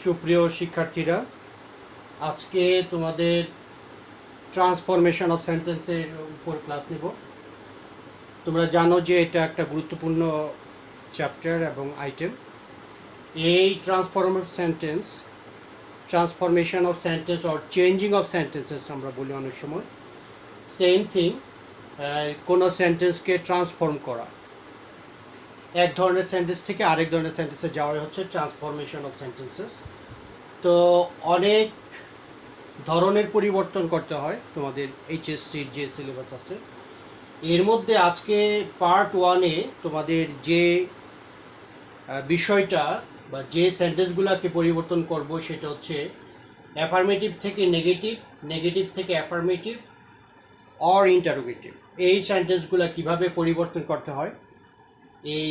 সুপ্রিয় শিক্ষার্থীরা, আজকে তোমাদের ট্রান্সফরমেশন অফ সেন্টেন্সের উপর ক্লাস নেব। তোমরা জানো যে এটা একটা গুরুত্বপূর্ণ চ্যাপ্টার এবং আইটেম। এই transformation of sentence or changing of sentences আমরা বলি অনেক সময়। সেম থিং, কোনো সেন্টেন্সকে ট্রান্সফর্ম করা, এক ধরনের সেন্টেন্স থেকে আরেক ধরনের সেন্টেন্সে যাওয়াই হচ্ছে ট্রান্সফরমেশন অফ সেন্টেন্সেস। তো অনেক ধরনের পরিবর্তন করতে হয় তোমাদের এইচএসসির যে সিলেবাস আছে এর মধ্যে। আজকে পার্ট ওয়ানে তোমাদের যে বিষয়টা বা যে সেন্টেন্সগুলোকে পরিবর্তন করব সেটা হচ্ছে অ্যাফার্মেটিভ থেকে নেগেটিভ, নেগেটিভ থেকে অ্যাফার্মেটিভ অর ইন্টারোগেটিভ। এই সেন্টেন্সগুলো কিভাবে পরিবর্তন করতে হয় এই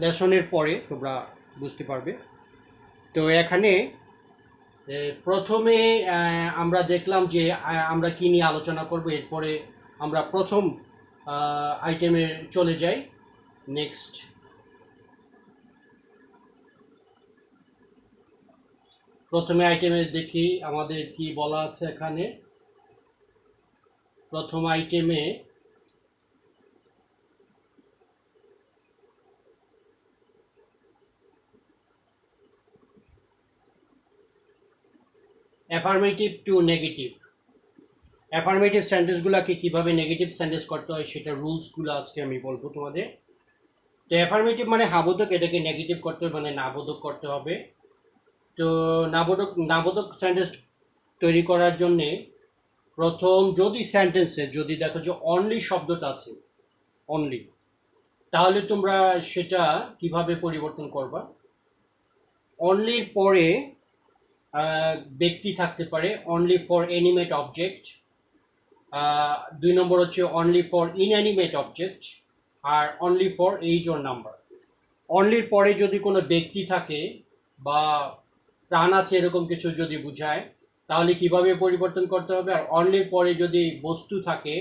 লেসনের পরে তোমরা বুঝতে পারবে। তো এখানে প্রথমে আমরা দেখলাম যে আমরা কী নিয়ে আলোচনা করব, এরপরে আমরা প্রথম আইটেমে চলে যাই। নেক্সট, প্রথমে আইটেমে দেখি আমাদের কি বলা আছে এখানে। প্রথম আইটেমে অ্যাফার্মেটিভ টু নেগেটিভ, অ্যাফার্মেটিভ সেন্টেন্সগুলোকে কীভাবে নেগেটিভ সেন্টেন্স করতে হয় সেটা রুলসগুলো আজকে আমি বলবো তোমাদের। তো অ্যাফার্মেটিভ মানে হাবোধক, এটাকে নেগেটিভ করতে হবে মানে নাবোধক করতে হবে। তো নাবোধক সেন্টেন্স তৈরি করার জন্যে প্রথম যদি সেন্টেন্সে যদি দেখো যে অনলি শব্দটা আছে, অনলি, তাহলে তোমরা সেটা কিভাবে পরিবর্তন করবা। অনলির পরে ব্যক্তি থাকতে পারে, অনলি ফর অ্যানিমেট অবজেক্ট। 2 নম্বর হচ্ছে অনলি ফর ইনঅ্যানিমেট অবজেক্ট, আর only for age or number. অনলির পরে যদি কোনো ব্যক্তি থাকে বা প্রাণ আছে এরকম কিছু যদি বোঝায় তাহলে কিভাবে পরিবর্তন করতে হবে। আর অনলির পরে যদি বস্তু থাকে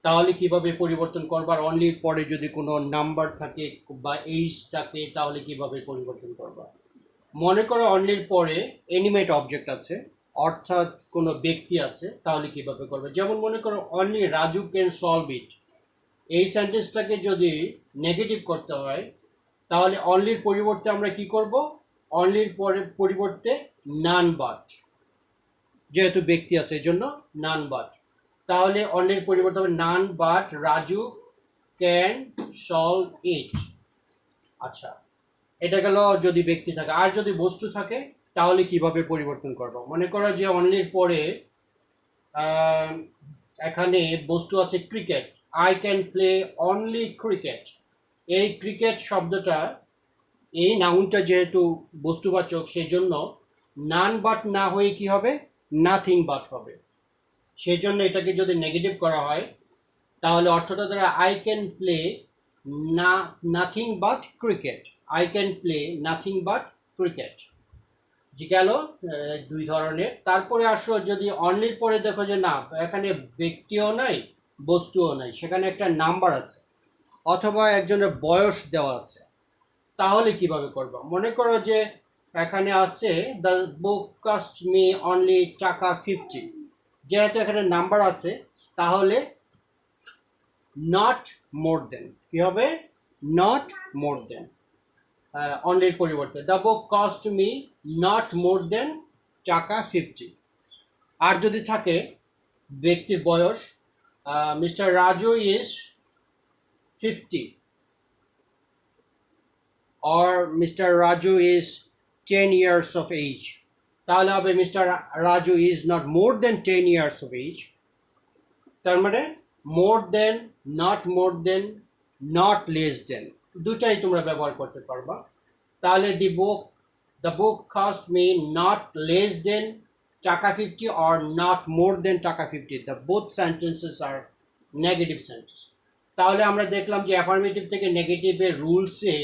তাহলে কিভাবে পরিবর্তন করবা। আর অনলির পরে যদি কোনো নাম্বার থাকে বা এইজ থাকে তাহলে কিভাবে পরিবর্তন করবা। মনে করো অনলির পরে অ্যানিমেট অবজেক্ট আছে, অর্থাৎ কোনো ব্যক্তি আছে, তাহলে কিভাবে করবে। যেমন মনে করো only Raju can solve it, এই সেন্টেন্সটাকে যদি নেগেটিভ করতে হয় তাহলে অনলির পরিবর্তে আমরা কি করব, অনলির পরিবর্তে নান বাট, যেহেতু ব্যক্তি আছে এই জন্য নান বাট। তাহলে অনলির পরিবর্তে হবে none but Raju can solve it. আচ্ছা, এটা গেল যদি ব্যক্তি থাকে। আর যদি বস্তু থাকে তাহলে কিভাবে পরিবর্তন করবো। মনে করো যে অনলির পরে এখানে বস্তু আছে cricket, I can play only cricket. এই ক্রিকেট শব্দটা, এই নাউনটা যেহেতু বস্তুবাচক সেই জন্য নান বাট না হয়ে কি হবে, নাথিং বাট হবে। সেই জন্য এটাকে যদি নেগেটিভ করা হয় তাহলে অর্থটা দ্বারা I can play nothing but cricket, I can play nothing but cricket. যে গেল দুই ধরনের। তারপরে আসো যদি অনলির পরে দেখো যে না, এখানে ব্যক্তিও নাই বস্তুও নাই, সেখানে একটা নাম্বার আছে অথবা একজনের বয়স দেওয়া আছে, তাহলে কিভাবে করবো। মনে করো যে এখানে আছে the book cost me only টাকা 50, যেহেতু এখানে নাম্বার আছে তাহলে নট মোর দেন কি হবে, নট মোর দেন। অনলির পরিবর্তে the book cost me not more than taka 50। আর যদি থাকে ব্যক্তির বয়স, mister Raju is 50 or Mr. Raju is 10 years of age, তাহলে হবে mister Raju is not more than 10 years of age। তার মানে more than, not more than, not less than, দুটাই তোমরা ব্যবহার করতে পারবা। তাহলে the book cost me not less than taka 50 or not more than taka 50, the both sentences are negative sentence. তাহলে আমরা দেখলাম যে অ্যাফার্মেটিভ থেকে নেগেটিভের রুলসে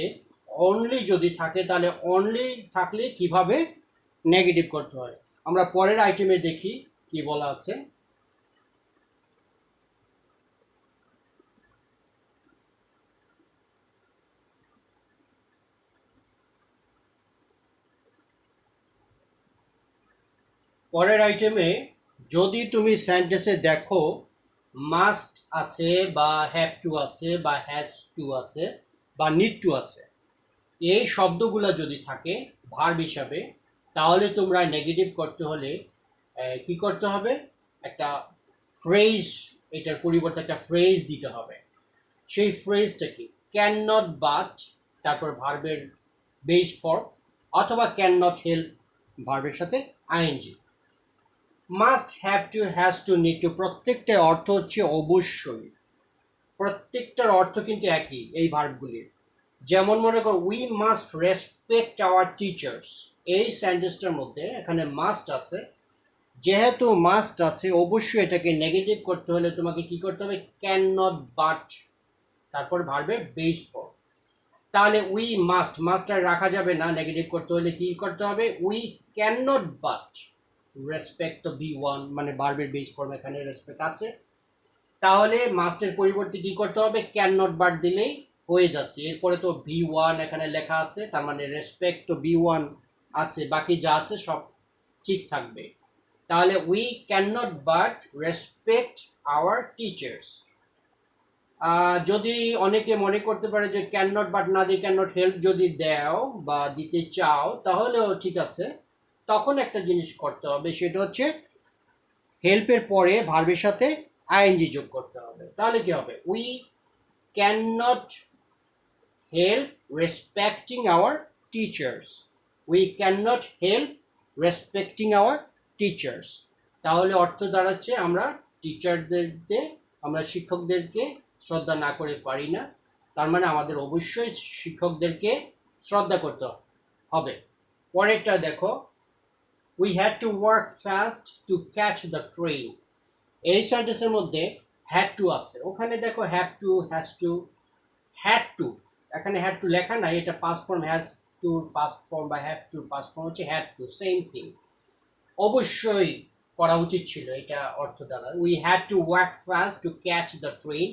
অনলি যদি থাকে তাহলে অনলি থাকলে কিভাবে নেগেটিভ করতে হয়। আমরা পরের আইটেমে দেখি কি বলা আছে। পরের আইটেমে যদি তুমি সেন্টেন্সে দেখো মাস্ট আছে বা হ্যাভ টু আছে বা হ্যাজ টু আছে বা নিড টু আছে, এই শব্দগুলো যদি থাকে ভার্ব হিসাবে, তাহলে তোমরা নেগেটিভ করতে হলে কি করতে হবে, একটা ফ্রেজ, এটার পরিবর্তে একটা ফ্রেজ দিতে হবে। সেই ফ্রেজটা কি, ক্যান নট বাট, তারপর ভার্বের বেস ফর্ম, অথবা ক্যান নট হেল্প ভার্বের সাথে ING. Must, have to, has to, need to, প্রত্যেকটার অর্থ হচ্ছে অবশ্যই। প্রত্যেকটার অর্থ কিন্তু একই এই ভার্বগুলির। যেমন মনে করো we must respect our teachers, এই সেন্টেন্সটার মধ্যে এখানে মাস্ট আছে, যেহেতু মাস্ট আছে অবশ্যই এটাকে নেগেটিভ করতে হলে তোমাকে কি করতে হবে, ক্যান নট বাট, তারপর ভার্বের বেস ফর্ম। তাহলে উই মাস্ট, মাস্ট আর রাখা যাবে না, নেগেটিভ করতে হলে কি করতে হবে, we can not but respect তো বি ওয়ান, মানে ভার্বের বেস ফর্ম এখানে রেসপেক্ট আছে, তাহলে মাস্টের পরিবর্তে কি করতে হবে, ক্যান নট বাট দিলেই হয়ে যাচ্ছে। এরপরে তো বি ওয়ান এখানে লেখা আছে, তার মানে রেসপেক্ট তো বি ওয়ান আছে, বাকি যা আছে সব ঠিক থাকবে। তাহলে we can not but respect our teachers. যদি অনেকে মনে করতে পারে যে ক্যান নট বাট না দিয়ে ক্যান নট হেল্প যদি দাও বা দিতে চাও তাহলেও ঠিক আছে, তখন একটা জিনিস করতে হবে, সেটা হচ্ছে হেল্পের পরে ভার্বের সাথে আইএনজি যোগ করতে হবে। তাহলে কি হবে, we can not help respecting our teachers, we can not help respecting our teachers. তাহলে অর্থ দাঁড়াচ্ছে আমরা টিচারদেরকে, আমরা শিক্ষকদেরকে শ্রদ্ধা না করে পারি না, তার মানে আমাদের অবশ্যই শিক্ষকদেরকে শ্রদ্ধা করতে হবে। পরেরটা দেখো, we had to work fast to catch the train, এই সেন্টেন্সের মধ্যে হ্যাড টু আছে, ওখানে দেখো have to, has to, had two, এখানে হ্যাড টু লেখা নাই, এটা past form, has to past form বা হ্যাভ টু পাস্ট ফর্ম হচ্ছে হ্যাড টু, সেম থিং, অবশ্যই করা উচিত ছিল, এটা অর্থ দ্বারা। We had to work fast to catch the train,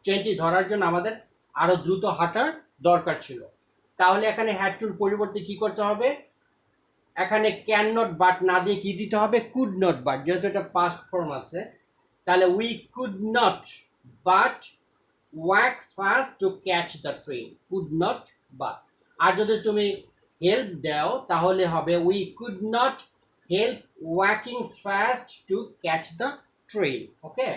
ট্রেনটি ধরার জন্য আমাদের আরও দ্রুত হাঁটার দরকার ছিল। তাহলে এখানে হ্যাড টুর পরিবর্তে কি করতে হবে, এখানে ক্যান নট বাট না দিয়ে কি দিতে হবে, কুড নট বাট, যেহেতু এটা পাস্ট ফর্ম আছে, তাহলে we could not but work fast to catch the train, could not but. আর যদি তুমি হেল্প দাও তাহলে হবে we could not help working fast to catch the train. Okay,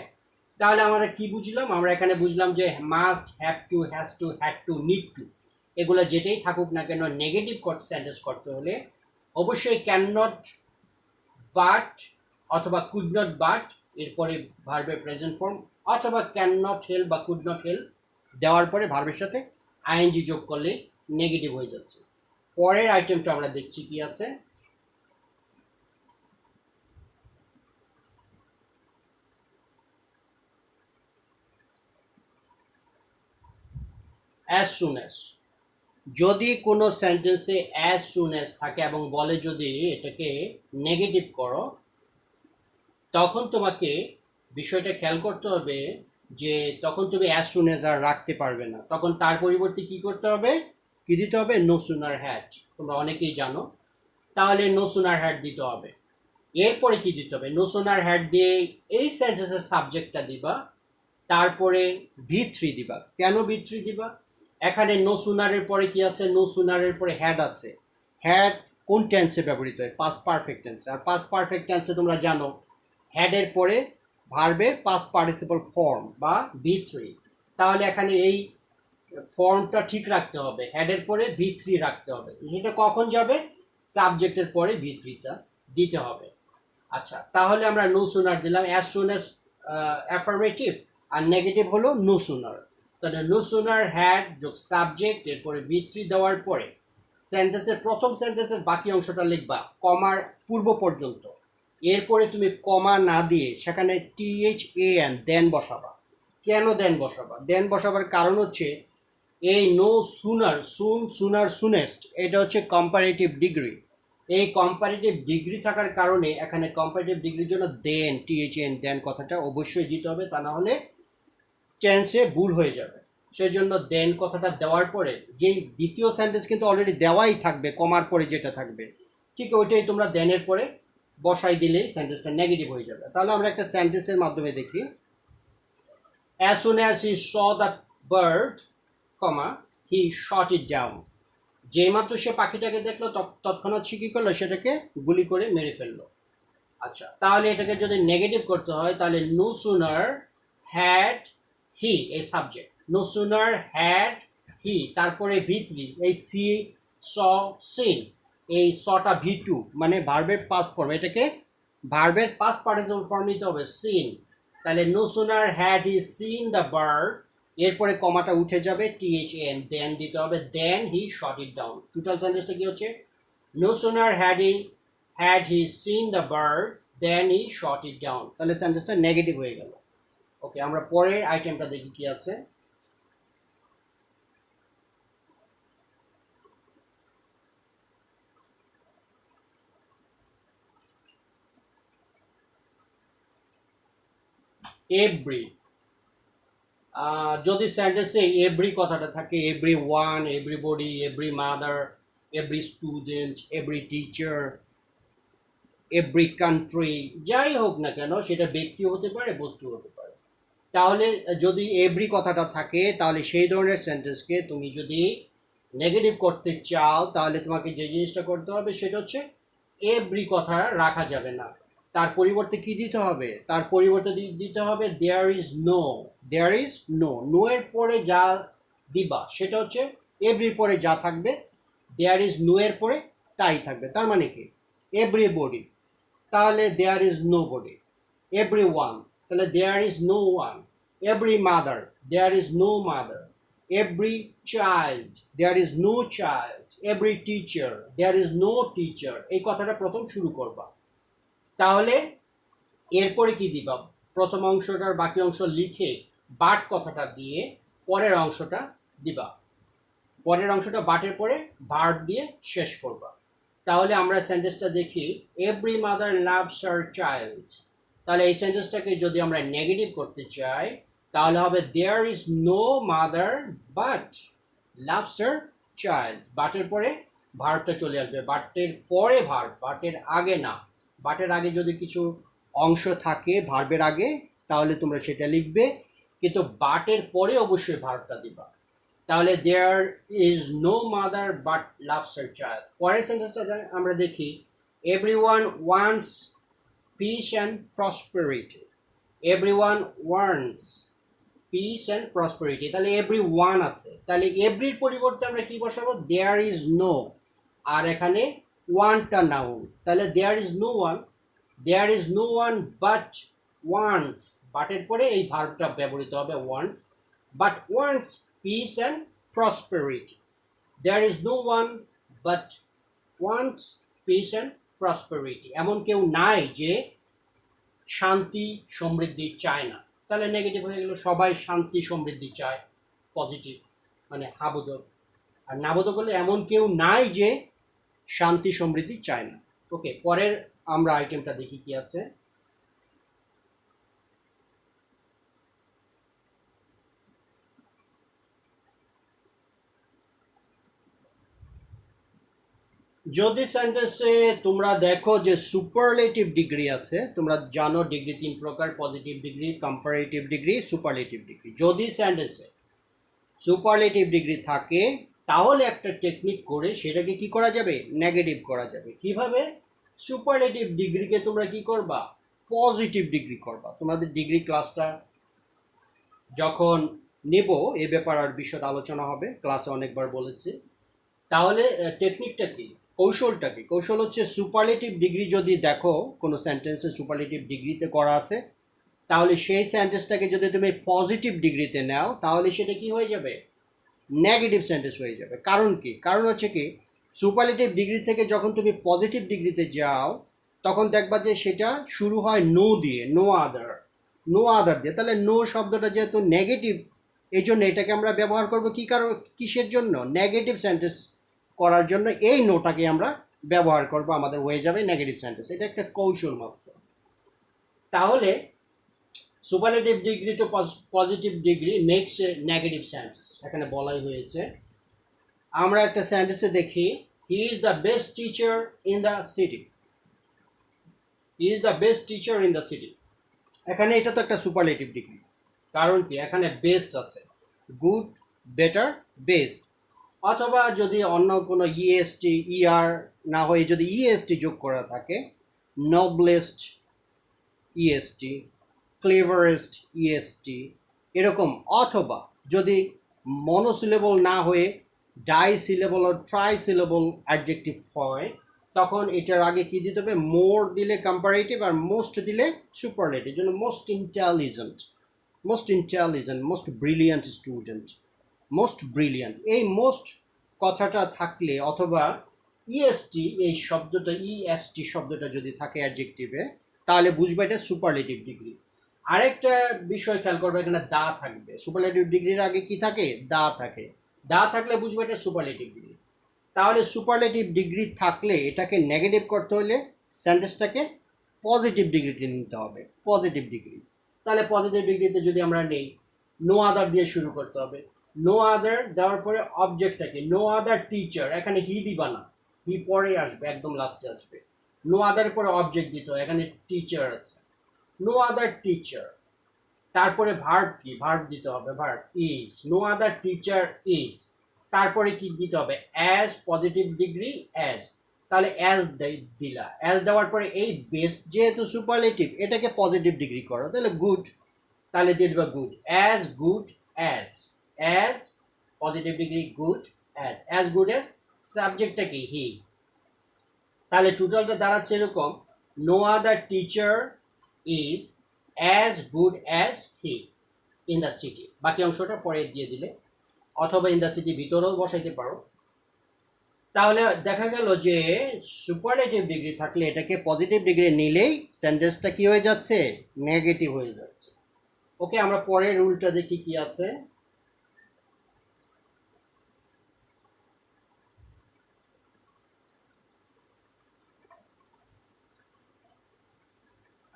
তাহলে আমরা কি বুঝলাম, আমরা এখানে বুঝলাম যে must, have to, has to, had to, need to, এগুলো যেটাই থাকুক না কেন নেগেটিভ সেন্টেন্স করতে হলে অবশ্যই ক্যান নট বাট অথবা কুড নট বাট এরপরে ভার্বের প্রেজেন্ট ফর্ম, অথবা ক্যান নট হেল্প বা কুড নট হেল্প দেওয়ার পরে ভার্বের সাথে আইএনজি যোগ করলে নেগেটিভ হয়ে যাচ্ছে। পরের আইটেমটা আমরা দেখছি কি আছে, অ্যাজ সুন অ্যাজ। যদি কোনো সেন্টেন্সে অ্যাজ সুন অ্যাজ থাকে এবং বলে যদি এটাকে নেগেটিভ করো, তখন তোমাকে বিষয়টা খেয়াল করতে হবে যে তখন তুমি অ্যাজ সুন অ্যাজ আর রাখতে পারবে না, তখন তার পরিবর্তে কি করতে হবে, কি দিতে হবে, নো সুনার হ্যাড, তোমরা অনেকেই জানো, তাহলে নো সুনার হ্যাড দিতে হবে। এরপরে কি দিতে হবে, নো সুনার হ্যাড দিয়ে এই সেন্টেন্সের সাবজেক্টটা দিবা, তারপরে V3 দিবা। কেন V3 দিবা, এখানে নো সুনারের পরে কি আছে, নো সুনারের পরে হ্যাড আছে, হ্যাড কোন টেন্সে ব্যবহৃত হয়, পাস্ট পারফেক্ট টেন্সে, আর পাস্ট পারফেক্ট টেন্সে তোমরা জানো হ্যাডের পরে ভার্বের পাস্ট পার্টিসিপল ফর্ম বা V3। তাহলে এখানে এই ফর্মটা ঠিক রাখতে হবে, হেডের পরে V3 রাখতে হবে, এটা কখন যাবে, সাবজেক্টের পরে V3টা দিতে হবে। আচ্ছা, তাহলে আমরা নো সুনার দিলাম, অ্যাজ সুন অ্যাজ অ্যাফার্মেটিভ, আর নেগেটিভ হলো নো সুনার। তাহলে নো সুনার হ্যাড যোগ সাবজেক্ট, এরপরে V3 দেওয়ার পরে সেন্টেন্সের প্রথম সেন্টেন্সের বাকি অংশটা লিখবা কমার পূর্ব পর্যন্ত, এরপরে তুমি কমা না দিয়ে সেখানে THAN দেন বসাবা। কেন দেন বসাবা, দেন বসাবার কারণ হচ্ছে এই নো সুনার, সুন, সুনার, সুনেস্ট, এটা হচ্ছে কম্পারেটিভ ডিগ্রি। এই কম্পারেটিভ ডিগ্রি থাকার কারণে এখানে কম্পারেটিভ ডিগ্রির জন্য দেন, THAN দেন কথাটা অবশ্যই দিতে হবে, তা না হলে টেন্সে ভুল হয়ে যাবে। সেই জন্য দেন কথাটা দেওয়ার পরে যেই দ্বিতীয় সেন্টেন্স কিন্তু অলরেডি দেওয়াই থাকবে, কমার পরে যেটা থাকবে ঠিক ওইটাই তোমরা দেনের পরে বসাই দিলেই সেন্টেন্সটা নেগেটিভ হয়ে যাবে। তাহলে আমরা একটা সেন্টেন্সের মাধ্যমে দেখি। As soon as he saw the bird, comma, he shot it down. যেইমাত্র সে পাখিটাকে দেখলো তৎক্ষণাৎ সে কী করলো, সেটাকে গুলি করে মেরে ফেললো। আচ্ছা, তাহলে এটাকে যদি নেগেটিভ করতে হয় তাহলে নো সুনার হ্যাড হি এই subject, no sooner had he, তারপরে ভি3 এই সি স সিন, এই সটা ভি2 মানে ভার্বের পাস্ট ফর্ম, এটাকে ভার্বের পাস্ট পার্টিসিপল ফর্ম নিতে হবে সিন। তাহলে no sooner had he seen the bird, এরপরে কমাটা উঠে যাবে THN, দেন দিতে হবে then he shot it down. Total সেন্টেন্সটা কি হচ্ছে, no sooner had he seen the bird then he shot it down। তাহলে সেন্টেন্সটা নেগেটিভ হয়ে গেল। ওকে, আমরা পরের আইটেমটা দেখি কি আছে। এভরি, যদি সেন্টেন্সে এভরি কথাটা থাকে, every one, everybody, every mother, every student, every teacher, every country, যাই হোক না কেন, সেটা ব্যক্তি হতে পারে, বস্তু হতে পারে। তাহলে যদি এভরি কথাটা থাকে তাহলে সেই ধরনের সেন্টেন্সকে তুমি যদি নেগেটিভ করতে চাও তাহলে তোমাকে যে জিনিসটা করতে হবে সেটা হচ্ছে এভরি কথা রাখা যাবে না, তার পরিবর্তে কি দিতে হবে, তার পরিবর্তে দিতে হবে there is no. There is no, no এর পরে যা দিবা সেটা হচ্ছে এভরির পরে যা থাকবে দেয়ার ইজ নো এর পরে তাই থাকবে। তার মানে কি, এভরিবডি, তাহলে there is nobody. Everyone, তাহলে there is no one. Every mother, there is no mother. Every child, there is no child. Every teacher, there is no teacher. এই কথাটা প্রথম শুরু করবা। তাহলে এরপরে কি দিবা, প্রথম অংশটার বাকি অংশ লিখে বাট কথাটা দিয়ে পরের অংশটা দিবা, পরের অংশটা বাটের পরে ভার্ব দিয়ে শেষ করবা। তাহলে আমরা সেন্টেন্সটা দেখি, every mother loves her child. তাহলে এই সেন্টেন্সটাকে যদি আমরা নেগেটিভ করতে চাই তাহলে হবে there is no mother but loves her child. বাটের পরে ভার্বটা চলে আসবে, বাটের পরে ভার্ব, বাটের আগে না। বাটের আগে যদি কিছু অংশ থাকে ভার্বের আগে তাহলে তোমরা সেটা লিখবে, কিন্তু বাটের পরে অবশ্যই ভার্বটা দিবা। তাহলে there is no mother but loves her child. পরের সেন্টেন্সটা আমরা দেখি, everyone wants peace and prosperity. Everyone wants peace and prosperity, তাহলে এভরি ওয়ান আছে, তাহলে এভরির পরিবর্তে আমরা কি বসাবো, দেয়ার ইজ নো, আর এখানে ওয়ানটা নাউন, তাহলে there is no one, there is no one but wants, বাটের পরে এই ভার্বটা ব্যবহৃত হবে wants, but wants peace and prosperity. There is no one but wants peace and prosperity. এমন কেউ নাই যে শান্তি সমৃদ্ধি চায় না। তাহলে নেগেটিভ হয়ে গেল, সবাই শান্তি সমৃদ্ধি চায়, পজিটিভ মানে হাবোধক। আর নাবোধক হলে এমন কেউ নাই যে শান্তি সমৃদ্ধি চায় না। ওকে, পরের আমরা আইটেমটা দেখি কি আছে। যদি সেন্টেন্সে তোমরা দেখো যে সুপারলেটিভ ডিগ্রি আছে, তোমরা জানো ডিগ্রি 3 প্রকার, positive degree, comparative degree, superlative degree. যদি সেন্টেন্সে সুপারলেটিভ ডিগ্রি থাকে তাহলে একটা টেকনিক করে সেটাকে কি করা যাবে, নেগেটিভ করা যাবে। কিভাবে, সুপারলেটিভ ডিগ্রিকে তোমরা কি করবা, পজিটিভ ডিগ্রি করবা। তোমাদের ডিগ্রি ক্লাসটা যখন নেব এ ব্যাপার আর বিশদ আলোচনা হবে, ক্লাসে অনেকবার বলেছি। তাহলে টেকনিকটা কি, কৌশলটা কি, কৌশল হচ্ছে সুপারলেটিভ ডিগ্রি যদি দেখো কোনো সেন্টেন্সে সুপারলেটিভ ডিগ্রিতে করা আছে তাহলে সেই সেন্টেন্সটাকে যদি তুমি পজিটিভ ডিগ্রিতে নাও তাহলে সেটা কি হয়ে যাবে, নেগেটিভ সেন্টেন্স হয়ে যাবে। কারণ কি, কারণ হচ্ছে কি, সুপারলেটিভ ডিগ্রি থেকে যখন তুমি পজিটিভ ডিগ্রিতে যাও তখন দেখবা যে সেটা শুরু হয় নো দিয়ে, নো আদার, নো আদার দিয়ে। তাহলে নো শব্দটা যেহেতু নেগেটিভ এই জন্য এটাকে আমরা ব্যবহার করব কি কারণ, কিসের জন্য, নেগেটিভ সেন্টেন্স করার জন্য এই নোটাকে আমরা ব্যবহার করব, আমাদের হয়ে যাবে নেগেটিভ সেন্টেন্স। এটা একটা কৌশল মাত্র। তাহলে superlative degree to positive degree makes a negative sentence, এখানে বলাই হয়েছে। আমরা একটা সেন্টেন্সে দেখি, he is the best teacher in the city. He is the best teacher in the city. এখানে এটা তো একটা সুপারলেটিভ ডিগ্রি, কারণ কি এখানে বেস্ট আছে, গুড, বেটার, বেস্ট। অথবা যদি অন্য কোনো ইএসটি ইআর না হয়ে যদি ইএসটি যোগ করা থাকে, নবলেস্ট ইএসটি, ক্লেভারেস্ট ইএসটি এরকম। অথবা যদি মনোসিলেবল না হয়ে ডাইসিলেবল ও ট্রাইসিলেবল অ্যাডজেক্টিভ হয়, তখন এটার আগে কি দিতে হবে, মোর দিলে কম্পারেটিভ আর মোস্ট দিলে সুপারলেটিভ। জন্য most intelligent, most brilliant student, most brilliant. এই মোস্ট কথাটা থাকলে অথবা ইএসটি এই শব্দটা, ইএসটি শব্দটা যদি থাকে অ্যাডজেক্টিভে, তাহলে বুঝবে এটা সুপারলেটিভ ডিগ্রি। আরেকটা বিষয় খেয়াল করবে, এখানে দা থাকবে। সুপারলেটিভ ডিগ্রির আগে কি থাকে, দা থাকে। দা থাকলে বুঝবে এটা সুপারলেটিভ ডিগ্রি। তাহলে সুপারলেটিভ ডিগ্রি থাকলে এটাকে নেগেটিভ করতে হলে সেন্টেন্সটাকে পজিটিভ ডিগ্রিতে নিতে হবে, পজিটিভ ডিগ্রি। তাহলে পজিটিভ ডিগ্রিতে যদি আমরা নেই, নো আদার দিয়ে শুরু করতে হবে। নো আদার দেওয়ার পরে অবজেক্টটাকে, নো আদার টিচার, এখানে হি দিবা না, হি পরে আসবে, একদম লাস্টে আসবে। নো আদার পরে অবজেক্ট দিতে হয়, এখানে টিচার আছে, নো আদার টিচার। তারপরে ভার্ব কি, ভার্ব দিতে হবে, verb is, no other teacher is. তারপরে কি দিতে হবে, অ্যাজ, পজিটিভ ডিগ্রি অ্যাজ। তাহলে অ্যাজ দিলা, অ্যাজ দেওয়ার পরে এই বেস্ট যেহেতু সুপারলেটিভ, এটাকে পজিটিভ ডিগ্রি করো, তাহলে গুড। তাহলে দিয়ে দেবা good, good as positive degree good as good as. সাবজেক্টটা কি, হি। তাহলে টোটালটা দাঁড়াচ্ছে এরকম, no other teacher is as good as he in the city. বাকি অংশটা পরে দিয়ে দিলে, অথবা ইন দ্য সিটি ভিতরেও বসাইতে পারো। তাহলে দেখা গেল যে সুপারলেটিভ ডিগ্রি থাকলে এটাকে পজিটিভ ডিগ্রি নিলেই সেন্টেন্সটা কি হয়ে যাচ্ছে, নেগেটিভ হয়ে যাচ্ছে। ওকে, আমরা পরের রুলটা দেখি কি আছে।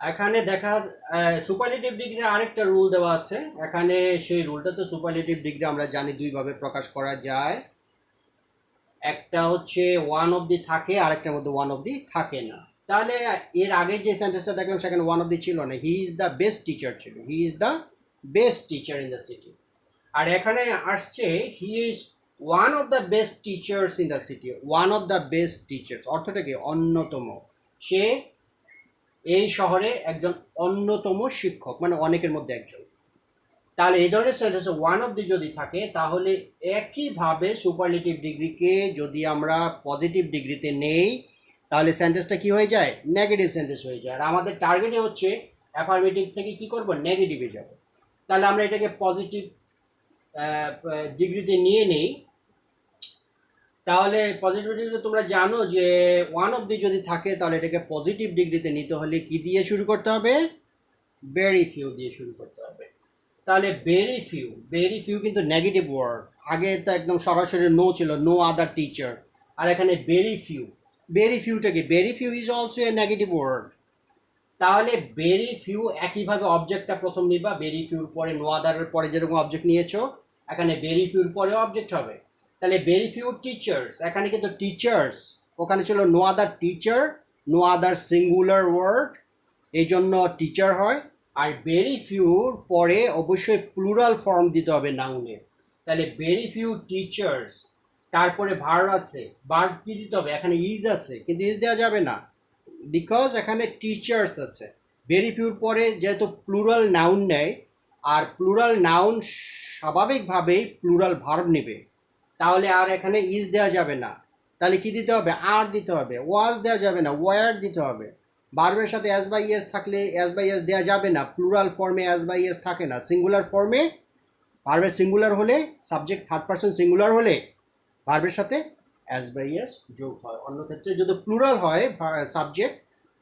এখানে দেখা সুপারলেটিভ ডিগ্রির আরেকটা রুল দেওয়া আছে এখানে। সেই রুলটা হচ্ছে সুপারলেটিভ ডিগ্রি আমরা জানি দুইভাবে প্রকাশ করা যায়। একটা হচ্ছে ওয়ান অবধি থাকে, আরেকটার মধ্যে ওয়ান অবধি থাকে না। তাহলে এর আগে যে সেন্টেন্সটা দেখলাম সেখানে ওয়ান অবধি ছিল না, he is the best teacher ছিল, he is the best teacher in the city. আর এখানে আসছে he is one of the best teachers in the city. One of the best teachers অর্থটা কি, অন্যতম। সে এই শহরে একজন অন্যতম শিক্ষক, মানে অনেকের মধ্যে একজন। তাহলে এই ধরনের সেন্টেন্সে ওয়ান অফ দি যদি থাকে, তাহলে একইভাবে সুপারলেটিভ ডিগ্রিকে যদি আমরা পজিটিভ ডিগ্রিতে নেই, তাহলে সেন্টেন্সটা কি হয়ে যায়, নেগেটিভ সেন্টেন্স হয়ে যায়। আর আমাদের টার্গেটে হচ্ছে অ্যাফার্মেটিভ থেকে কি করব, নেগেটিভে যাব। তাহলে আমরা এটাকে পজিটিভ ডিগ্রিতে নিয়ে নেই। তাহলে পজিটিভ ডিগ্রি তোমরা জানো যে ওয়ান অফ দি যদি থাকে, তাহলে এটাকে পজিটিভ ডিগ্রিতে নিতে হলে কি দিয়ে শুরু করতে হবে, ভেরি ফিউ দিয়ে শুরু করতে হবে। তাহলে ভেরি ফিউ কিন্তু নেগেটিভ ওয়ার্ড। আগে তো একদম সরাসরি নো ছিল, নো আদার টিচার। আর এখানে ভেরি ফিউটা কি, very few is also a negative word. তাহলে ভেরি ফিউ একইভাবে অবজেক্টটা প্রথম নিবা, ভেরি ফিউর পরে নো আদারের পরে যেরকম অবজেক্ট নিয়েছো, এখানে ভেরি ফিউর পরে অবজেক্ট হবে। তাহলে ভেরি ফিউ টিচার্স, এখানে কিন্তু টিচার্স, ওখানে ছিল no other teacher, no other singular word, এই জন্য টিচার হয়। আর ভেরি ফিউর পরে অবশ্যই প্লুরাল ফর্ম দিতে হবে নাউনের। তাহলে ভেরি ফিউ টিচার্স, তারপরে ভার্ব আছে, ভার্ব কি দিতে হবে, এখানে ইজ আছে কিন্তু ইজ দেওয়া যাবে না, বিকজ এখানে টিচার্স আছে। ভেরি ফিউর পরে যেহেতু প্লুরাল নাউন নেয়, আর প্লুরাল নাউন স্বাভাবিকভাবেই প্লুরাল ভার্ব নেবে, তাহলে আর এখানে ইজ দেওয়া যাবে না। তাহলে কি দিতে হবে, আর দিতে হবে। ওয়াজ দেওয়া যাবে না, ওয়ার দিতে হবে। ভার্বের সাথে অ্যাজ বাই এস থাকলে অ্যাজ বাই এস দেওয়া যাবে না, প্লুরাল ফর্মে অ্যাজ বাই এস থাকে না। সিঙ্গুলার ফর্মে ভার্বের সিঙ্গুলার হলে, সাবজেক্ট থার্ড পারসন সিঙ্গুলার হলে ভার্বের সাথে অ্যাজ বাই এস যোগ হয়। অন্য ক্ষেত্রে যদি প্লুরাল হয় সাবজেক্ট,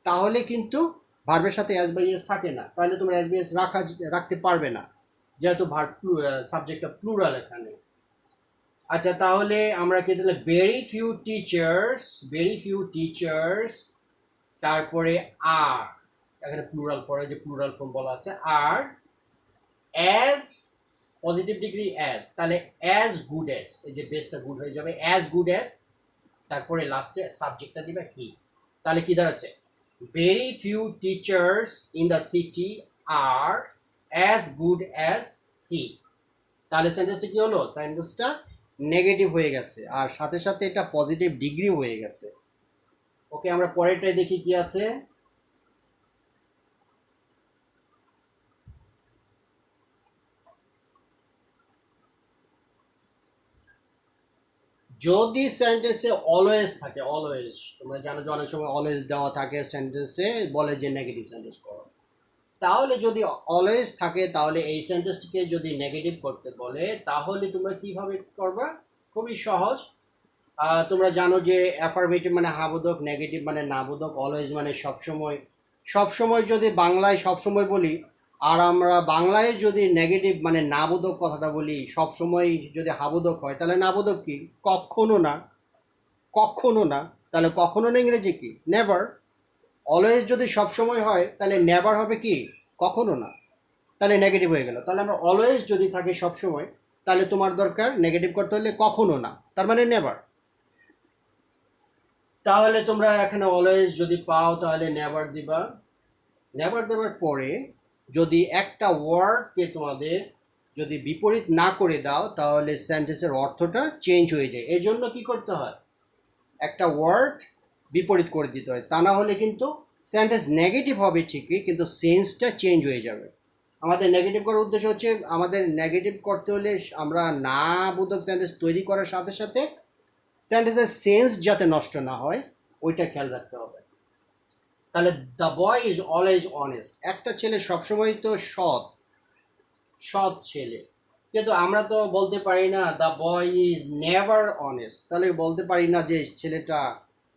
তাহলে কিন্তু ভার্বের সাথে অ্যাজ বাই এস থাকে না, তাহলে তোমরা অ্যাজ বাই এস রাখতে পারবে না, যেহেতু ভার্ব সাবজেক্টটা প্লুরাল এখানে। আচ্ছা, তাহলে আমরা কি তাহলে ভেরি ফিউ টিচার্স, তারপরে আর, এখানে প্লুরাল ফর্মে যে প্লুরাল ফর্ম বলা আছে, আর অ্যাজ পজিটিভ ডিগ্রি অ্যাজ, তাহলে অ্যাজ গুড অ্যাজ, এই যে বেসটা গুড হয়ে যাবে, অ্যাজ গুড অ্যাজ, তারপরে লাস্টে সাবজেক্টটা দিবে হি। তাহলে কি দাঁড়াচ্ছে, very few teachers in the city are as good as he. তাহলে সেন্টেন্সটা কি হলো? সেন্টেন্সটা নেগেটিভ হয়ে গেছে, আর সাথে সাথে এটা পজিটিভ ডিগ্রি হয়ে গেছে। ওকে, আমরা পরেরটাই দেখি কি আছে। যদি সেন্টেন্সে অলওয়েজ থাকে, অলওয়েজ তোমরা জানো যে অনেক সময় অলওয়েজ দেওয়া থাকে সেন্টেন্সে, বলে যে নেগেটিভ সেন্টেন্স করো। তাহলে যদি অলওয়েজ থাকে তাহলে এই সেন্টেন্সটিকে যদি নেগেটিভ করতে বলে তাহলে তোমরা কিভাবে করবা? খুবই সহজ। তোমরা জানো যে অ্যাফার্মেটিভ মানে হাবোধক, নেগেটিভ মানে নাবোধক, অলওয়েজ মানে সবসময়। সবসময় যদি বাংলায় সবসময় বলি, আর আমরা বাংলায় যদি নেগেটিভ মানে নাবোধক কথাটা বলি, সবসময় যদি হাবোধক হয় তাহলে নাবোধক কি? কখনো না, কখনো না। তাহলে কখনো না ইংরেজি কি? নেভার। অলওয়েজ যদি সবসময় হয় তাহলে নেভার হবে কি? কখনো না। তাহলে নেগেটিভ হয়ে গেল। তাহলে আমরা অলওয়েজ যদি থাকে সবসময়, তাহলে তোমার দরকার নেগেটিভ করতে হলে কখনো না, তার মানে নেভার। তাহলে তোমরা এখানে অলওয়েজ যদি পাও তাহলে নেভার দিবা। নেভার দেওয়ার পরে যদি একটা ওয়ার্ডকে তোমাদের যদি বিপরীত না করে দাও তাহলে সেন্টেন্সের অর্থটা চেঞ্জ হয়ে যায়। এই জন্য কী করতে হয়? একটা ওয়ার্ড বিপরীত করে দিতে হয়, তা না হলে কিন্তু সেন্টেন্স নেগেটিভ হবে ঠিকই, কিন্তু সেন্সটা চেঞ্জ হয়ে যাবে। আমাদের নেগেটিভ করার উদ্দেশ্য হচ্ছে, আমাদের নেগেটিভ করতে হলে আমরা না বোধক সেন্টেন্স তৈরি করার সাথে সাথে সেন্টেন্সের সেন্স যাতে নষ্ট না হয় ওইটা খেয়াল রাখতে হবে। তাহলে the boy is always honest, একটা ছেলে সবসময় তো সৎ, সৎ ছেলে। কিন্তু আমরা তো বলতে পারি না the boy is never honest, তাহলে বলতে পারি না যে ছেলেটা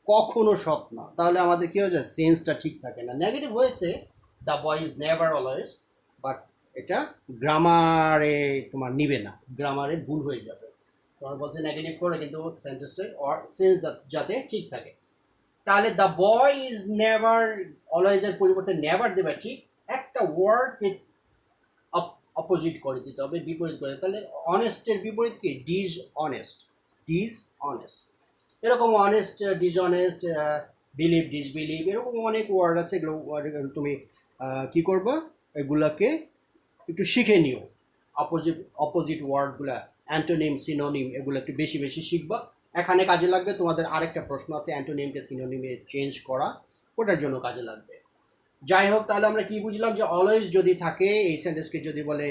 কখনো সৎ না। তাহলে আমাদের কী হয়েছে? সেন্সটা ঠিক থাকে না, নেগেটিভ হয়েছে the boy is never always, but এটা গ্রামারে তোমার নিবে না, গ্রামারে ভুল হয়ে যাবে। তোমার বলছে নেগেটিভ করে, কিন্তু সেন্টেন্সের সেন্স যাতে ঠিক থাকে। তাহলে দ্য বয় ইজ নেভার অলওয়েজের পরিবর্তে নেভার দেবে ঠিক, একটা ওয়ার্ডকে অপোজিট করে দিতে হবে, বিপরীত করে। তাহলে অনেস্টের বিপরীত কি? ডিজ অনেস্ট, ডিজ অনেস্ট। এরকম অনেস্ট, ডিসঅনেস্ট, বিলিভ, ডিসবিলিভ, এরকম অনেক ওয়ার্ড আছে। এগুলো তুমি কী করবা? এগুলাকে একটু শিখে নিও। অপোজিট অপোজিট ওয়ার্ডগুলা, অ্যান্টোনিম, সিনোনিম, এগুলো একটু বেশি বেশি শিখবা। এখানে কাজে লাগবে। তোমাদের আরেকটা প্রশ্ন আছে অ্যান্টোনিমকে সিনোনিমে চেঞ্জ করা, ওটার জন্য কাজে লাগবে। যাই হোক, তাহলে আমরা কি বুঝলাম? যে অলওয়েজ যদি থাকে, এই সেন্টেন্সকে যদি বলে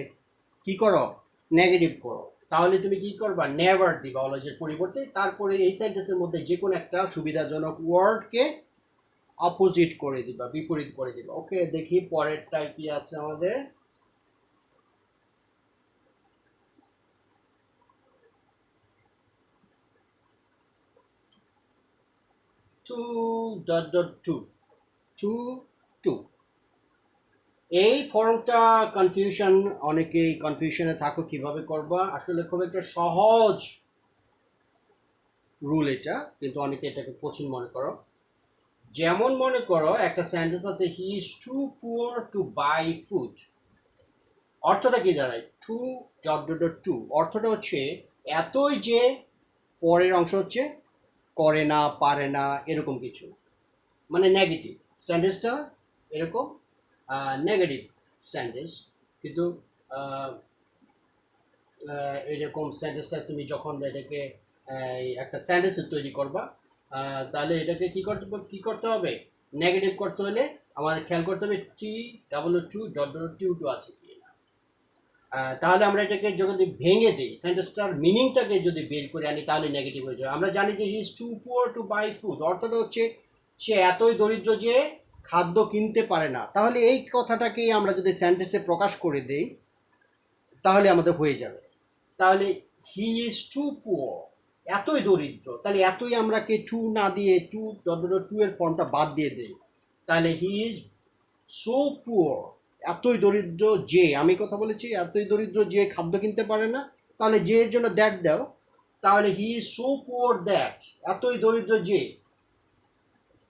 কি করো? নেগেটিভ করো, তাহলে তুমি কি করবা? নেভার দিবা অলওয়েজের পরিবর্তে। তারপরে এই সেন্টেন্সের মধ্যে যে কোনো একটা সুবিধাজনক ওয়ার্ডকে অপোজিট করে দিবা, বিপরীত করে দিবা। ওকে, দেখি পরেরটায় কি আছে আমাদের। Too dot dot to, too to, এই ফর্মটা কনফিউশন, অনেকেই কনফিউশনে থাকো কিভাবে করবা। আসলে খুব একটা সহজ রুল এটা, কিন্তু অনেকে এটাকে কঠিন মনে করো। যেমন মনে করো একটা সেন্টেন্স আছে, he is too poor to buy food. অর্থটা কি দাঁড়ায়? Too dot dot dot to, অর্থটা হচ্ছে এতই যে, পরের অংশ হচ্ছে করে না, পারে না, এরকম কিছু, মানে নেগেটিভ সেন্টেন্সটা এরকম নেগেটিভ সেন্টেন্স। কিন্তু এরকম সেন্টেন্সটা তুমি যখন এটাকে একটা সেন্টেন্স তৈরি করবা, তাহলে এটাকে কী করতে হবে? নেগেটিভ করতে হলে আমাদের খেয়াল করতে হবে T double too dot dot to to আছে কি না। তাহলে আমরা এটাকে যদি ভেঙে দিই, সেন্টেন্সটার মিনিংটাকে যদি বের করে আনি তাহলে নেগেটিভ হয়ে যাবে। আমরা জানি যে he is too poor to buy food, অর্থটা হচ্ছে সে এতই দরিদ্র যে খাদ্য কিনতে পারে না। তাহলে এই কথাটাকেই আমরা যদি সেন্টেন্সে প্রকাশ করে দেই তাহলে আমাদের হয়ে যাবে। তাহলে হি ইজ টু পুয়ার, এতই দরিদ্র, তাহলে এতই আমরা কে টু না দিয়ে টু টু এর ফর্মটা বাদ দিয়ে দেই। তাহলে হি ইজ সো পুয়ার, এতই দরিদ্র যে, আমি কথা বলেছি এতই দরিদ্র যে খাদ্য কিনতে পারে না, তাহলে যে এর জন্য দ্যাট দাও। তাহলে he is so poor that, এতই দরিদ্র যে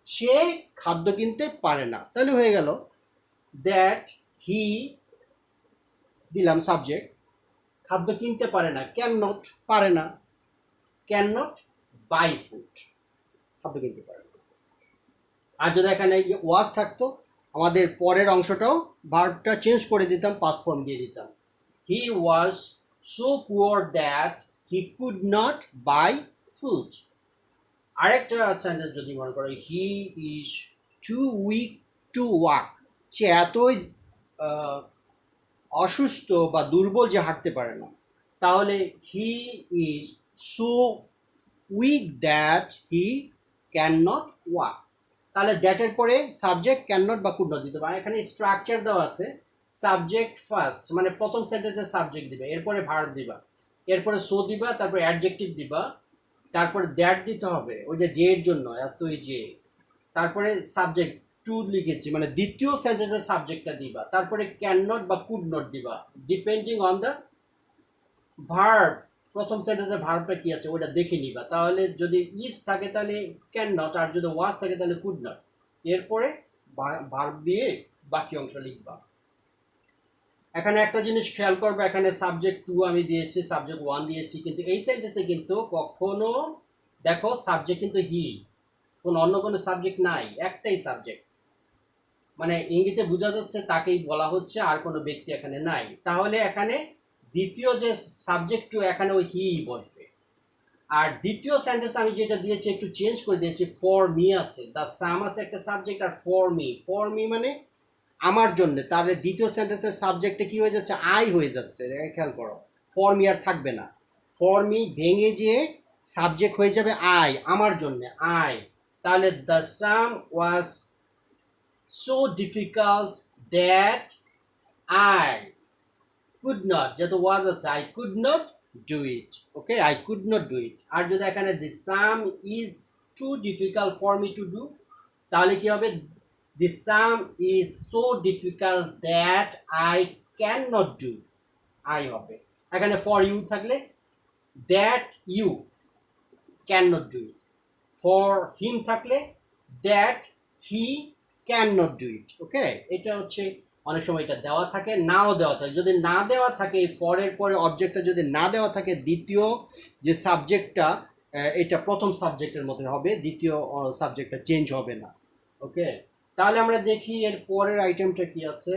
সে খাদ্য কিনতে পারে না। তাহলে হয়ে গেল দ্যাট হি, দিলাম সাবজেক্ট, খাদ্য কিনতে পারে না, ক্যান নট, পারে না, ক্যান নট বাই ফুড, খাদ্য কিনতে পারে না। আর যদি এখানে ওয়াজ থাকতো আমাদের পরের অংশটাও ভার্বটা চেঞ্জ করে দিতাম, পাস্ট ফর্ম দিয়ে দিতাম। He was so poor that he could not buy food. আরেকটা সেন্টেন্স যদি মনে করো, he is too weak to walk, সে এতই অসুস্থ বা দুর্বল যে হাঁটতে পারে না। তাহলে he is so weak that he can not walk. তাহলে দ্যাটের পরে সাবজেক্ট ক্যান নট বা কুড নট দিতে পারে। এখানে স্ট্রাকচার দেওয়া আছে, সাবজেক্ট ফার্স্ট, মানে প্রথম সেন্টেন্সের সাবজেক্ট দিবা, এরপরে ভার্ব দিবা, এরপরে সো দিবা, তারপরে অ্যাডজেক্টিভ দিবা, তারপরে দ্যাট দিতে হবে ওই যে এর জন্য, এতই যে, তারপরে সাবজেক্ট টু লিখেছি মানে দ্বিতীয় সেন্টেন্সের সাবজেক্টটা দিবা, তারপরে ক্যান নট বা কুড নট দিবা ডিপেন্ডিং অন দ্য ভার্ব। প্রথম সেন্টেন্সের ভার্বটা কি আছে ওটা দেখে নিবা। তাহলে যদি ইজ থাকে তাহলে ক্যান নট, আর যদি ওয়াজ থাকে তাহলে কুড নট। এরপরে ভার্ব দিয়ে বাকি অংশ লিখবা। এখানে একটা জিনিস খেয়াল করবে, এখানে সাবজেক্ট টু আমি দিয়েছি, সাবজেক্ট ওয়ান দিয়েছি, কিন্তু এই সেন্টেন্সে কিন্তু কখনো দেখো সাবজেক্ট কিন্তু হি, কোনো অন্য কোনো সাবজেক্ট নাই, একটাই সাবজেক্ট, মানে ইঙ্গিতে বোঝা যাচ্ছে তাকেই বলা হচ্ছে, আর কোনো ব্যক্তি এখানে নাই। তাহলে এখানে দ্বিতীয় যে সাবজেক্ট টু এখানে ওই হি বসবে। আর দ্বিতীয় সেন্টেন্স আমি যেটা দিয়েছি একটু চেঞ্জ করে দিয়েছি, ফর মি আছে, দ্য সাম আছে একটা সাবজেক্ট, আর ফর মি মানে আমার জন্য। তাহলে দ্বিতীয় সেন্টেন্সের সাবজেক্টে কি হয়ে যাচ্ছে, আই হয়ে যাচ্ছে, খেয়াল করো, ফর মি আর থাকবে না, ফর মি ভেঙে যেয়ে সাবজেক্ট হয়ে যাবে আই, আমার জন্য আই। তাহলে the sum was so difficult that I could not, যেহেতু ওয়াজ আছে, I could not do it, okay, I could not do it. আর যদি এখানে the sum is too difficult for me to do, তাহলে কি হবে, the sum is so difficult that I can not do, I হবে। এখানে for you থাকলে that you can not do it, for him থাকলে that he can not do it, ওকে। এটা হচ্ছে অনেক সময় এটা দেওয়া থাকে, নাও দেওয়া থাকে। যদি না দেওয়া থাকে, এই ফরের পরে অবজেক্টটা যদি না দেওয়া থাকে, দ্বিতীয় যে সাবজেক্টটা এটা প্রথম সাবজেক্টের মধ্যে হবে, দ্বিতীয় সাবজেক্টটা চেঞ্জ হবে না, ওকে। তাহলে আমরা দেখি এর পরের আইটেমটা কি আছে।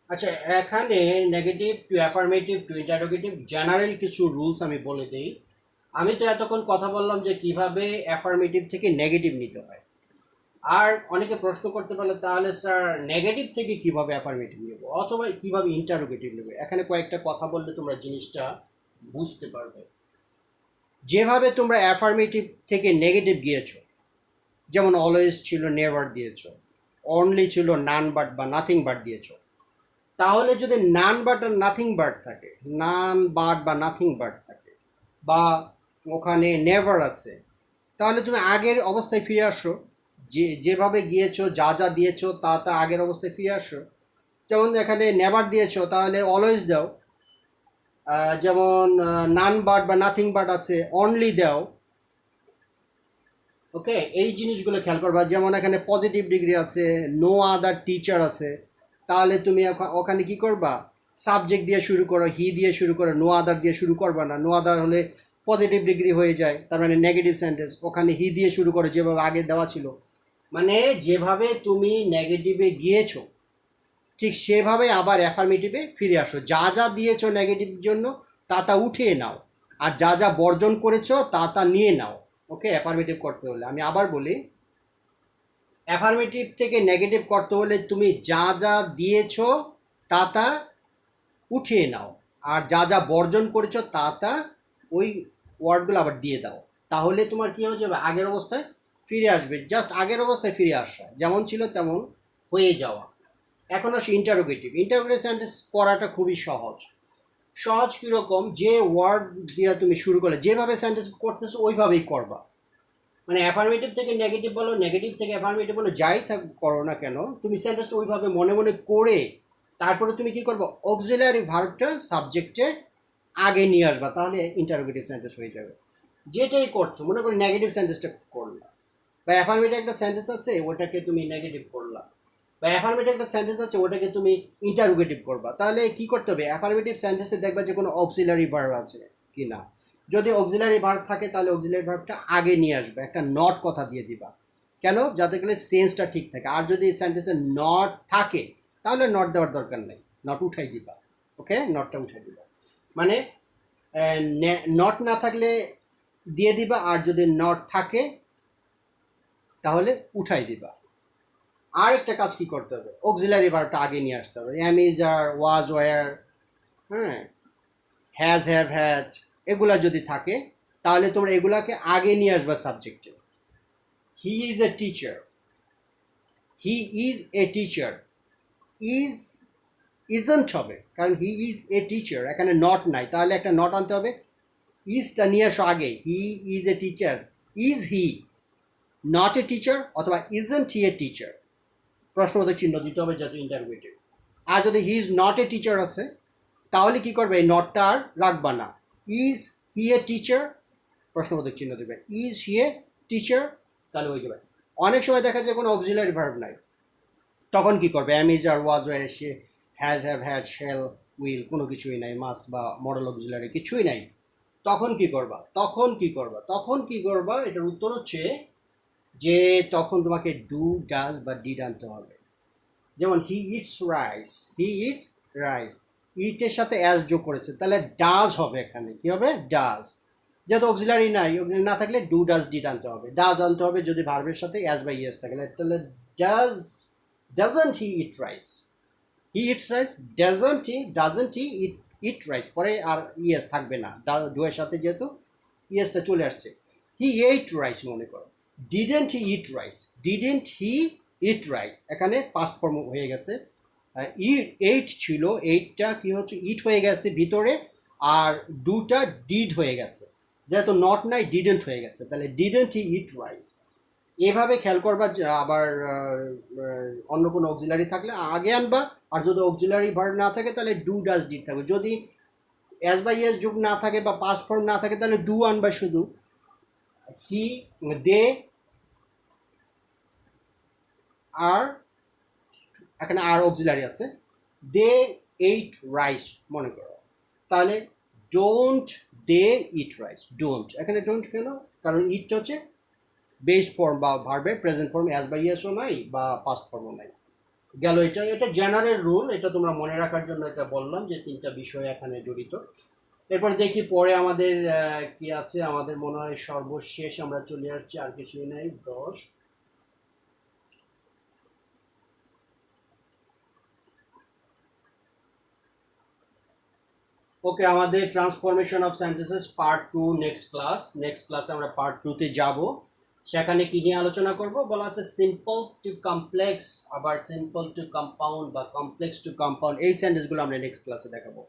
আচ্ছা, এখানে negative two affirmative two interrogative general কিছু রুলস আমি বলে দিই। আমি তো এতক্ষণ কথা বললাম যে কিভাবে অ্যাফার্মেটিভ থেকে নেগেটিভ নিতে হয়, আর অনেকে প্রশ্ন করতে পারলে তাহলে স্যার নেগেটিভ থেকে কিভাবে অ্যাফার্মেটিভ নেব অথবা কিভাবে ইন্টারোগেটিভ নেবে। এখানে কয়েকটা কথা বললে তোমরা জিনিসটা বুঝতে পারবে। যেভাবে তোমরা অ্যাফার্মেটিভ থেকে নেগেটিভ গিয়েছো, যেমন অলওয়েজ ছিল নেভার দিয়েছো, অনলি ছিল নান বাট বা নাথিং বাট দিয়েছো, তাহলে যদি নান বাট আর নাথিং বাট থাকে, নান বাট বা নাথিং বাট থাকে, বা ওখানে নেভার আছে, তাহলে তুমি আগের অবস্থায় ফিরে আসো, যেভাবে গিয়েছো, যা যা দিয়েছো তা তা আগের অবস্থায় ফিরে আসো। যেমন এখানে নেভার দিয়েছো, তাহলে অলওয়েজ দাও। যেমন নান বাট বা নাথিং বাট আছে, অনলি দাও, ওকে। এই জিনিসগুলো খেয়াল করবা। যেমন এখানে পজিটিভ ডিগ্রি আছে, নো আদার টিচার আছে, তাহলে তুমি ওখানে কি করবা, সাবজেক্ট দিয়ে শুরু করো, হি দিয়ে শুরু করো, নো আদার দিয়ে শুরু করবা না। নো আদার হলে পজিটিভ ডিগ্রি হয়ে যায়, তার মানে নেগেটিভ সেন্টেন্স। ওখানে হি দিয়ে শুরু করো যেভাবে আগে দেওয়া ছিল, মানে যেভাবে তুমি নেগেটিভে গিয়েছো ঠিক সেভাবে আবার অ্যাফার্মেটিভে ফিরে আসো। যা যা দিয়েছো নেগেটিভ জন্য তা তা উঠিয়ে নাও, আর যা যা বর্জন করেছো তা তা নিয়ে নাও, ওকে। অ্যাফার্মেটিভ করতে হলে, আমি আবার বলি, অ্যাফার্মেটিভ থেকে নেগেটিভ করতে হলে তুমি যা যা দিয়েছো তা তা উঠিয়ে নাও, আর যা যা বর্জন করেছো তা তা ওই ওয়ার্ডগুলো আবার দিয়ে দাও। তাহলে তোমার কী হয়ে যাবে, আগের অবস্থায় ফিরে আসবে। জাস্ট আগের অবস্থায় ফিরে আসা, যেমন ছিল তেমন হয়ে যাওয়া। এখন আসি ইন্টারোগেটিভ। ইন্টারোগেটিভ সেন্টেন্স করাটা খুবই সহজ। সহজ কীরকম, যে ওয়ার্ড দিয়ে তুমি শুরু করলে, যেভাবে সেন্টেন্স করতেছো ওইভাবেই করবা। মানে অ্যাফার্মেটিভ থেকে নেগেটিভ বলো, নেগেটিভ থেকে অ্যাফার্মেটিভ বলো, যাই করো না কেন, তুমি সেন্টেন্সটা ওইভাবে মনে মনে করে তারপরে তুমি কি করবো, অক্সিলারি ভার্বটা সাবজেক্টের আগে নিয়ে আসবা, তাহলে ইন্টারোগেটিভ সেন্টেন্স হয়ে যাবে। যেটাই করছো, মনে করো নেগেটিভ সেন্টেন্সটা করলা, বা অ্যাফার্মেটিভ একটা সেন্টেন্স আছে ওটাকে তুমি নেগেটিভ করলা, বা বা অ্যাফার্মেটিভ একটা সেন্টেন্স আছে ওটাকে তুমি ইন্টারোগেটিভ করবা, তাহলে কি করতে হবে? অ্যাফার্মেটিভ সেন্টেন্সে দেখবা যে কোনো অক্সিলারি ভার্ব আছে কি না। যদি অক্সিলারি ভার্ব থাকে তাহলে অক্সিলারি ভার্বটা আগে নিয়ে আসবে, একটা নট কথা দিয়ে দিবা। কেন? যাতে গেলে সেন্সটা ঠিক থাকে। আর যদি সেন্টেন্সে নট থাকে তাহলে নট দেওয়ার দরকার নেই, নট উঠাই দিবা। ওকে, নটটা উঠাই দিবা, মানে নট না থাকলে দিয়ে দিবা, আর যদি নট থাকে তাহলে উঠাই দিবা। আর একটা কাজ কি করতে হবে? অক্সিলারি ভার্বটা আগে নিয়ে আসতে হবে। Am is are, was were, হ্যাঁ, হ্যাজ হ্যাভ হ্যাড, এগুলা যদি থাকে তাহলে তোমরা এগুলাকে আগে নিয়ে আসবা সাবজেক্টে। He is a teacher, he is a teacher, is isn't হবে, কারণ হি ইজ এ টিচার, এখানে নট নাই, তাহলে একটা নট আনতে হবে, ইজটা নিয়ে আসো আগে। He is a teacher, is he not a teacher, অথবা ইজন্ট হি এ টিচার, প্রশ্নবোধক চিহ্ন দিতে হবে যেহেতু ইন্টারোগেটিভ। আর যদি he is not a teacher আছে তাহলে কি করবে? এই নটটা আর রাখবা না। ইজ হি এ টিচার, প্রশ্নবোধক চিহ্ন দেবে, ইজ হি এ টিচার, তাহলে হয়ে যাবে। অনেক সময় দেখা যায় কোনো অক্সিলারি ভার্ব নাই, তখন কি করবে? Am is are, was were, সে, has have had, shall, will, কোনো কিছুই নাই, মাস্ট বা মডেল অক্সিলারি কিছুই নাই। তখন কি করবা? এটার উত্তর হচ্ছে যে তখন তোমাকে ডু, ডাজ বা ডিড আনতে হবে। যেমন he eats rice, he eats rice, ইটের সাথে অ্যাজ যোগ করেছে, তাহলে ডাজ হবে, এখানে কি হবে? ডাজ। যেহেতু অক্সিলারি নাই, অক্সিলারি না থাকলে ডু, ডাজ, ডিড আনতে হবে। ডাজ আনতে হবে যদি ভার্বের সাথে অ্যাজ বা ইয়েস থাকে, তাহলে doesn't he eat rice, he eats rice, doesn't he eat rice, পরে আর ইয়েস থাকবে না, ডু এর সাথে যেহেতু ইয়েসটা চলে আসছে। হি এইট রাইস মনে করো, didn't he eat rice, didn't he eat rice, এখানে পাস্ট ফর্ম হয়ে গেছে। এইট ছিল, এইটটা কি হচ্ছে? ইট হয়ে গেছে ভিতরে, আর ডুটা ডিড হয়ে গেছে, যেহেতু নট নাই ডিডেন্ট হয়ে গেছে, তাহলে ডিডেন্ট হি ইট রাইস। এভাবে খেয়াল করবা। আবার অন্য কোনো অক্সিলারি থাকলে আগে আনবা, আর যদি অক্সিলারি ভার্ব না থাকে তাহলে ডু, ডাজ, ডিড থাকবে। যদি এস বাই এস যোগ না থাকে বা পাস্ট ফর্ম না থাকে তাহলে ডু আনবা শুধু। হি, দে আর, এখানে আর অক্সিলারি আছে, দে এইট রাইস মনে করো, তাহলে don't they eat rice, don't, এখানে ডোন্ট কেন? কারণ ইটটা হচ্ছে বেস ফর্ম বা ভার্বের present form, as by SO নাই বা পাস্ট ফর্মও নাই। গেল এটা জেনারেল রুল, এটা তোমরা মনে রাখার জন্য এটা বললাম যে তিনটা বিষয় এখানে জড়িত। এরপর দেখি পরে আমাদের কি আছে, আমাদের মনে হয় সর্বশেষ আমরা চলে আসছি, আর কিছুই নাই, 10। ওকে, আমাদের transformation of sentences part 2 next ক্লাসে আমরা পার্ট 2তে যাব। সেখানে কি নিয়ে আলোচনা করব? বলা আছে সিম্পল টু কমপ্লেক্স, আবার সিম্পল টু কম্পাউন্ড বা কমপ্লেক্স টু কম্পাউন্ড, এই সেন্টেন্সগুলো আমরা নেক্সট ক্লাসে দেখাবো।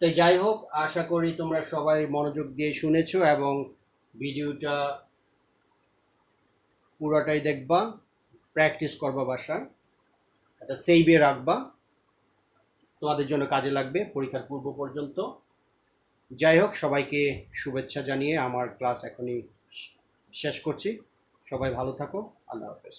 তো যাই হোক, আশা করি তোমরা সবাই মনোযোগ দিয়ে শুনেছো এবং ভিডিওটা পুরোটাই দেখবা, প্র্যাকটিস করবা বাসায়, এটা সেভে রাখবা, তোমাদের জন্য কাজে লাগবে পরীক্ষার পূর্ব পর্যন্ত। যাই হোক, সবাইকে শুভেচ্ছা জানিয়ে আমার ক্লাস এখনই শেষ করছি। সবাই ভালো থাকো, আল্লাহ হাফেজ।